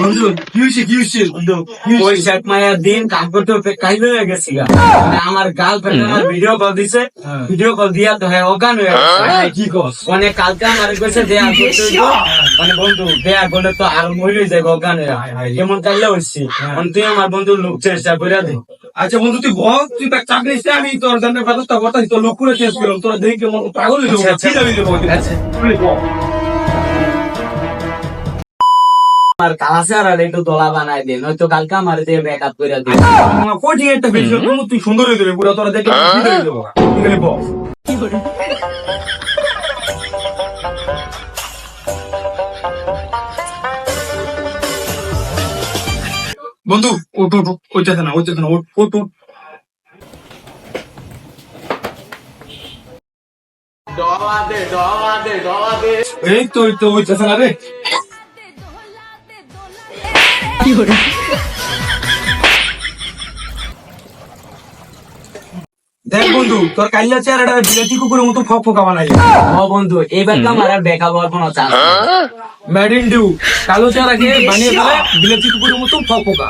বন্ধু কি হইছে বন্ধু? ওই শেখ মায়ের দিন কাম করতে করতে কাহিল হয়ে গেছি গা। মানে আমার গার্লফ্রেন্ড আমার ভিডিও কল দিছে, ভিডিও কল দিয়া তো হ্যাঁ অজ্ঞান হয়ে গেছে। কি কস? মানে কালকে আমার কইছে দেয়া করতে হইবো। মানে বন্ধু দেয়া করলে তো আর মরে যায় অজ্ঞান হয়ে। যেমন কাইলে হইছি তুই আমার বন্ধু লোক চেষ্টা করে দে। আচ্ছা বন্ধু তুই বল, তুই তার চাকরি নিস, আমি তোর জন্য ব্যবস্থা করতেছি, তোর লোক করে চেঞ্জ করলাম, তোরা দেখে মন পাগল হয়ে যাবো। আচ্ছা, কি যাবি দেবো? আচ্ছা। তুই বল। আমার কাছে আর একটু দোলা বানাই দে, নয়তো কালকে আমার দিয়ে ব্যাকআপ করে দে। আমার কোচিং একটা বেশি তুই সুন্দর হয়ে দেবে পুরো, তোরা দেখে কি হয়ে যাবো। ঠিক আছে বল। বন্ধু ওট ওট ওইটাতে না ওট ওট ওট। এই তো ওইটাতে না রে। দেখ বন্ধু, তোর কাইলা চেহারাটা বিলেতি কুকুরের মতো ফকফকা বানাই। ও বন্ধু এবার তো আমার আর ব্যাকআপ হওয়ার কোনো চান্স নেই। ম্যাড ইন ডিউ কালো চেহারাকে বানিয়ে ফেলে বিলেতি কুকুরের মতো ফকফকা।